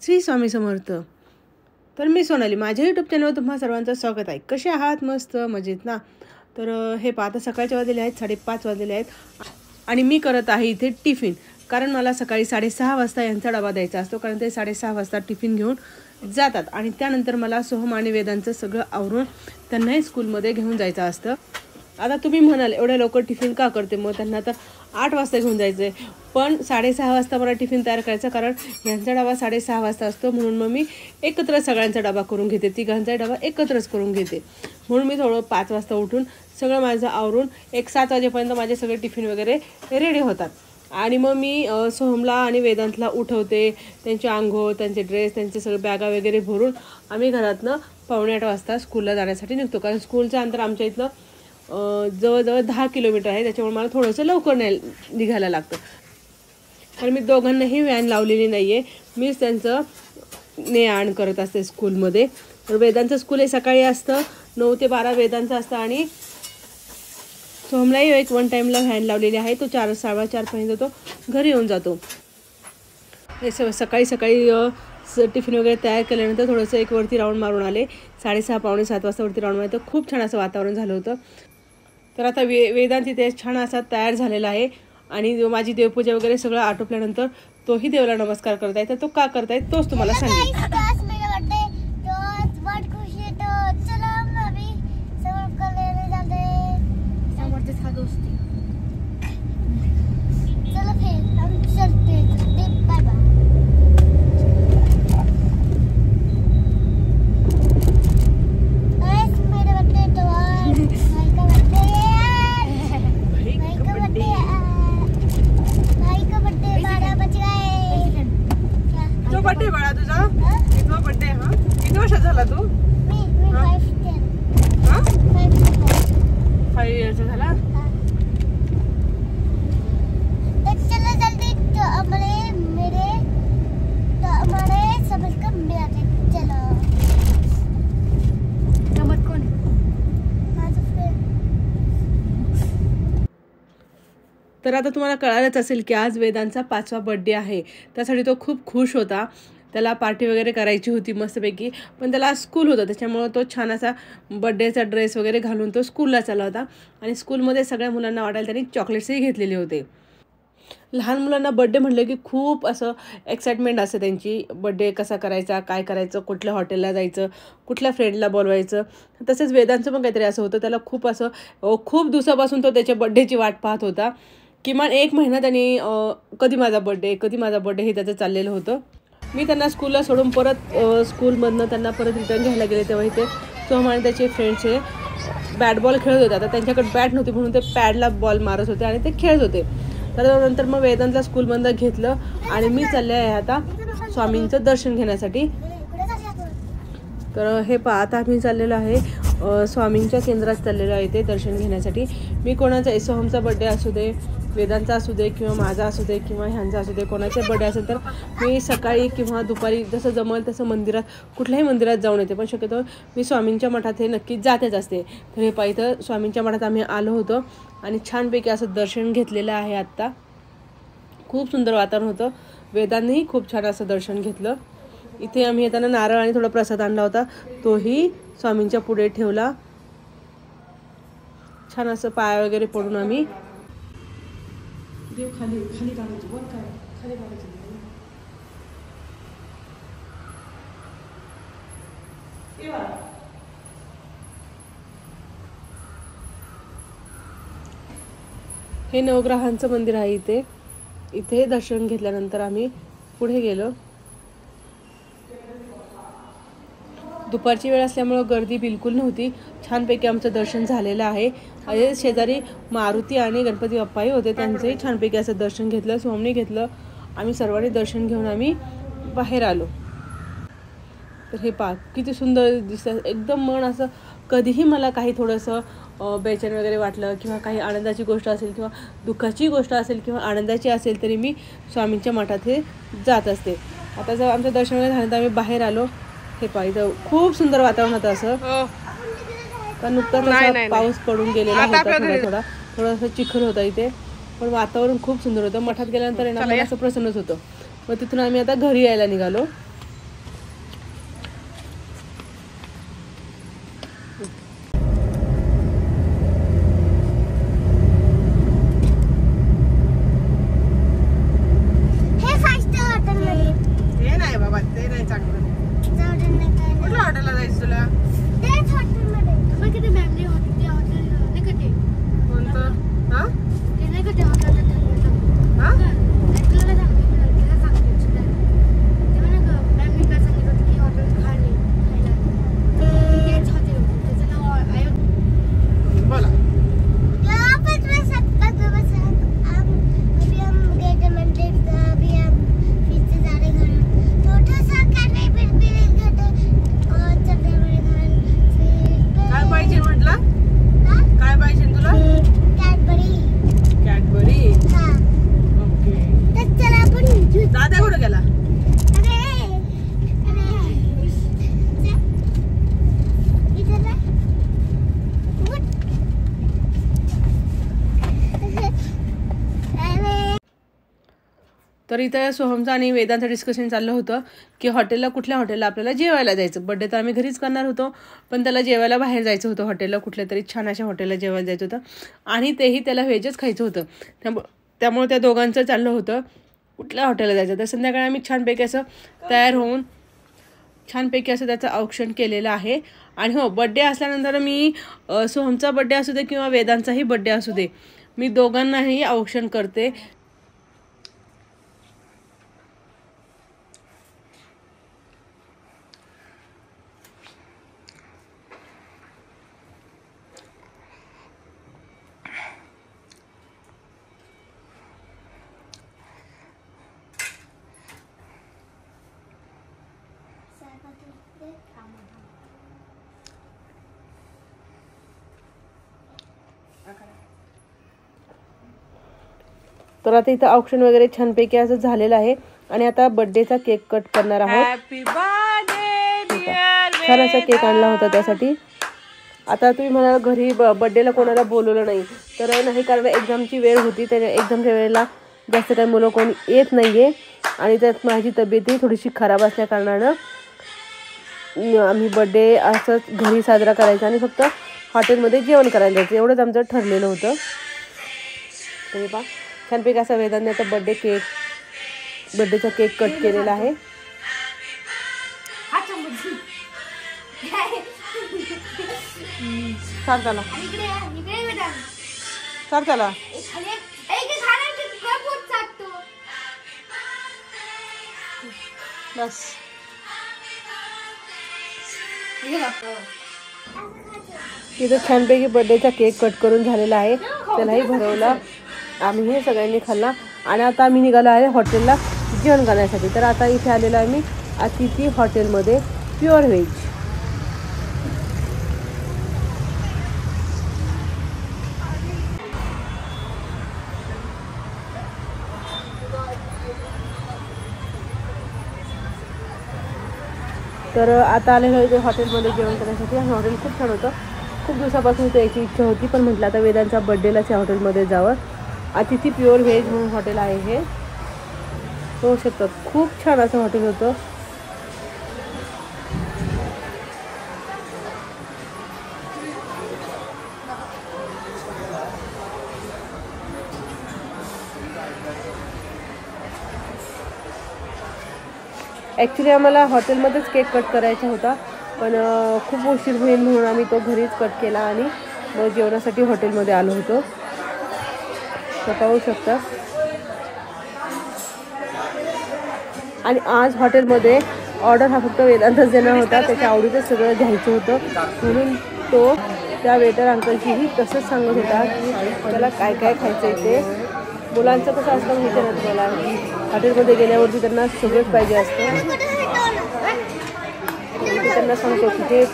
श्री स्वामी समर्थ. तर मी सोनाली, माझ्या यूट्यूब चॅनलवर तुम्हा सर्वांचं स्वागत आहे. कसे आहात? मस्त मजेत ना? तर हे पाहता सकाळचे वाजलेले आहेत 5:30 वाजलेले आहेत आणि मी करत आहे इथे टिफिन. कारण मला सकाळी 6:30 वाजता यांचा डबा द्यायचा असतो, कारण ते 6:30 वाजता टिफिन घेऊन जातात आणि त्यानंतर मला सोहम आणि वेदांचं सगळं आवरून त्यांनाही स्कूलमध्ये घेऊन जायचं असतं. आता तुम्ही म्हणाल एवढ्या लवकर टिफिन का करते? मग त्यांना तर 8 वाजता घेऊन जायचं आहे, पण 6:30 वाजता मला टिफिन तयार करायचा, कारण यांचा डबा 6:30 वाजता असतो. म्हणून मग मी एकत्र सगळ्यांचा डबा करून घेते, तिघांचा डबा एकत्रच करून घेते. म्हणून मी थोडं 5 वाजता उठून सगळं माझं आवरून 7 वाजेपर्यंत माझे सगळे टिफिन वगैरे रेडी होतात. आणि मग मी सोहमला आणि वेदांतला उठवते, त्यांचे आंघोळ, त्यांचे ड्रेस, त्यांचे सगळे बॅगा वगैरे भरून आम्ही घरातनं 7:45 वाजता स्कूलला जाण्यासाठी निघतो. कारण स्कूलचं अंतर आमच्या इथलं जवळजवळ 10 किलोमीटर आहे, त्याच्यामुळे मला थोडंसं लवकर निघायला लागतं. कारण मी दोघांनाही व्हॅन लावलेली नाही आहे, मीच त्यांचं ने आण करत असते स्कूलमध्ये. तर वेदांचं स्कूल हे सकाळी असतं 9 ते 12 वेदांचं असतं आणि सोहमलाही एक 1 टाईमला व्हॅन लावलेली आहे, तो 4 4:15 पर्यंत तो घरी येऊन जातो. हे सकाळी टिफिन वगैरे तयार केल्यानंतर थोडंसं एक वरती राऊंड मारून आले. 6:30 पावणे 7 वाजता वरती राऊंड मारलं तर खूप छान असं वातावरण झालं होतं. तर आता वेदांत तिथे छान असा तयार झालेला आहे आणि माझी देवपूजा वगैरे सगळं आटोपल्यानंतर तोही देवाला नमस्कार करत आहे. तर तो का करताय तोच तुम्हाला सांगेल. बर्थडे बाळा तुझा? कितवा बर्थडे? हा, किती वर्षात झाला तू? 5 इयर्सचा झाला. तर आता तुम्हाला कळालंच असेल की आज वेदांचा 5वा बर्थडे आहे. त्यासाठी तो खूप खुश होता. त्याला पार्टी वगैरे करायची होती मस्तपैकी, पण त्याला स्कूल होतं, त्याच्यामुळं तो छान असा बड्डेचा ड्रेस वगैरे घालून तो स्कूलला चालला होता. आणि स्कूलमध्ये सगळ्या मुलांना वाटायला त्यांनी चॉकलेट्सही घेतलेले होते. लहान मुलांना बड्डे म्हटलं की खूप असं एक्साइटमेंट असते त्यांची. बड्डे कसा करायचा, काय करायचं, कुठल्या हॉटेलला जायचं, कुठल्या फ्रेंडला बोलवायचं. तसेच वेदांचं पण काहीतरी असं होतं. त्याला खूप दिवसापासून तो त्याच्या बड्डेची वाट पाहत होता. किमान 1 महिना त्यांनी कधी माझा बड्डे हे त्याचं चाललेलं होतं. मी त्यांना स्कूलला सोडून परत स्कूलमधनं त्यांना परत रिटर्न घ्यायला गेले, तेव्हा इथे सोहम आणि त्याचे फ्रेंड्स हे बॅट बॉल खेळत होते. आता त्यांच्याकडे बॅट नव्हती म्हणून ते पॅडला बॉल मारत होते आणि ते खेळत होते. तर नंतर मग वेदांतला स्कूलमधनं घेतलं आणि मी चालले आहे आता स्वामींचं दर्शन घेण्यासाठी. तर हे आता आम्ही चाललेलो आहे स्वामींच्या केंद्रात चाललेलो आहे ते दर्शन घेण्यासाठी. मी कोणाचा सोहमचा बड्डे असू दे, वेदांचा असू दे किंवा माझा असू दे किंवा ह्यांचा असू दे, कोणाचा बड्डे असेल तर मी सकाळी किंवा दुपारी जसं जमेल तसं मंदिरात, कुठल्याही मंदिरात जाऊन येते. पण शक्यतो मी स्वामींच्या मठात हे नक्कीच जातेच असते. तर हे पाहिजे स्वामींच्या मठात आम्ही आलो होतो आणि छानपैकी असं दर्शन घेतलेलं आहे. आत्ता खूप सुंदर वातावरण होतं. वेदांनीही खूप छान असं दर्शन घेतलं. इथे आम्ही येताना नारळ आणि थोडा प्रसाद आणला होता, तोही स्वामींच्या पुढे ठेवला. छान असं पाय वगैरे पडून आम्ही देव खाली काढायचं, वर काय खाली काढायचं. हे नवग्रहांचं मंदिर आहे. इथे दर्शन घेतल्यानंतर आम्ही पुढे गेलो. दुपारची वेळ असल्यामुळं गर्दी बिलकुल नव्हती. छानपैकी आमचं दर्शन झालेलं आहे. शेजारी मारुती आणि गणपती बाप्पाही होते, त्यांचंही छानपैकी असं दर्शन घेतलं. सोहमने घेतलं. आम्ही सर्वांनी दर्शन घेऊन आम्ही बाहेर आलो. तर हे पहा किती सुंदर दिसतं. एकदम मन असं, कधीही मला काही थोडंसं बेचैन वगैरे वाटलं किंवा काही आनंदाची गोष्ट असेल किंवा दुःखाची गोष्ट असेल किंवा आनंदाची असेल तरी मी स्वामींच्या मठात हे जात असते. आता जर आमचं दर्शन वगैरे झालं तर आम्ही बाहेर आलो. हे पाहिजे खूप सुंदर वातावरण होतं असं. तर नुकताच पाऊस पडून गेलेला होता, थोडासा चिखल होता इथे, पण वातावरण खूप सुंदर होतं. मठात गेल्यानंतर येणार असं प्रसन्नच होतं. मग तिथून आम्ही आता घरी यायला निघालो. चांगलं. कुठल्या हॉटेलला जायचं तुला? कोणतं? हा बोला. काय पाहिजे म्हटलं? काय पाहिजे तुला? कॅडबरी. ओके. दादा कुठं गेला? तर इथं सोहमचं आणि वेदांचं डिस्कशन चाललं होतं की कुठल्या हॉटेलला आपल्याला जेवायला जायचं. बड्डे तर आम्ही घरीच करणार होतो, पण त्याला जेवायला बाहेर जायचं होतं हॉटेलला, कुठल्या तरी छान अशा हॉटेलला जेवायला जायचं होतं आणि तेही त्याला व्हेजच खायचं होतं. त्यामुळे त्या दोघांचं चाललं होतं कुठल्या हॉटेलला जायचं. तर संध्याकाळी आम्ही छानपैकी असं तयार होऊन छानपैकी असं त्याचं औक्षण केलेलं आहे. आणि हो, बड्डे असल्यानंतर मी सोहमचा बड्डे असू दे किंवा वेदांचाही बड्डे असू दे, मी दोघांनाही औक्षण करते. तर आता इथं औक्षण वगैरे छानपैकी असं झालेलं आहे आणि आता बर्थडेचा केक कट करणार आहोत. छान असा केक आणला होता त्यासाठी. आता तुम्ही म्हणाल घरी बर्थडेला कोणाला बोलवलं नाही, तर नाही, कारण एक्झामची वेळ होती. त्या एक्झामच्या वेळेला जास्त काही मुलं कोणी येत नाहीये आणि त्यात माझी तब्येतही थोडीशी खराब असल्या कारणानं आम्ही बर्थडे असंच घरी साजरा करायचा आणि फक्त हॉटेलमध्ये जेवण करायला जायचं, एवढंच आमचं ठरलेलं होतं. तुम्ही पहा छानपैकी असा वेदांचा बर्थडेचा केक कट केलेला आहे. चला बस. इथं छानपैकी बर्थडेचा केक कट करून झालेला आहे, त्यालाही भरवला, आम्ही हे सगळ्यांनी खाल्ला आणि आता आम्ही निघालो आहे हॉटेलला जेवण करण्यासाठी. तर आता इथे आलेलो आहे मी अतिथी हॉटेलमध्ये, प्युअर व्हेज. तर आता आलेलो आहे हॉटेलमध्ये जेवण करण्यासाठी. आणि हॉटेल खूप छान होतं, खूप दिवसापासून इथे यायची इच्छा होती, पण म्हटलं आता वेदांचा बड्डेलाच या हॉटेलमध्ये जावं. अतिथी प्युअर व्हेज म्हणून हॉटेल आहे हे, होऊ शकतं. खूप छान असं हॉटेल होतं. ॲक्च्युली आम्हाला हॉटेलमध्येच केक कट करायचा होता, पण खूप उशीर होईल म्हणून आम्ही तो घरीच कट केला आणि मग जेवणासाठी हॉटेलमध्ये आलो होतो. स्वतः होऊ शकता. आणि आज हॉटेलमध्ये ऑर्डर हा फक्त वेदांतच देणार होता, त्याच्या आवडीचं सगळं घ्यायचं होतं, म्हणून तो त्या वेटर अंकलशीही तसंच सांगत होता की त्याला काय काय खायचं आहे ते. मुलांचं कसं असतं माहिती आहे ना तुम्हाला, हॉटेलमध्ये गेल्यावरती त्यांना सगळंच पाहिजे असतं. त्यांना सांगतो की ते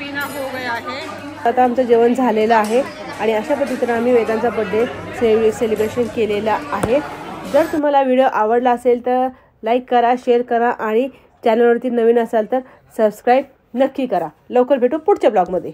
महीना हो गया है। आता आमचं जेवण झालेलं आहे आणि अशा पद्धतीने आम्ही वेदांचा बर्थडे सेलिब्रेशन केलेला आहे। जर तुम्हाला व्हिडिओ आवडला असेल तर लाईक करा, शेअर करा आणि चॅनलवरती नवीन असाल तर सबस्क्राईब नक्की करा। लवकर भेटू पुढच्या ब्लॉगमध्ये।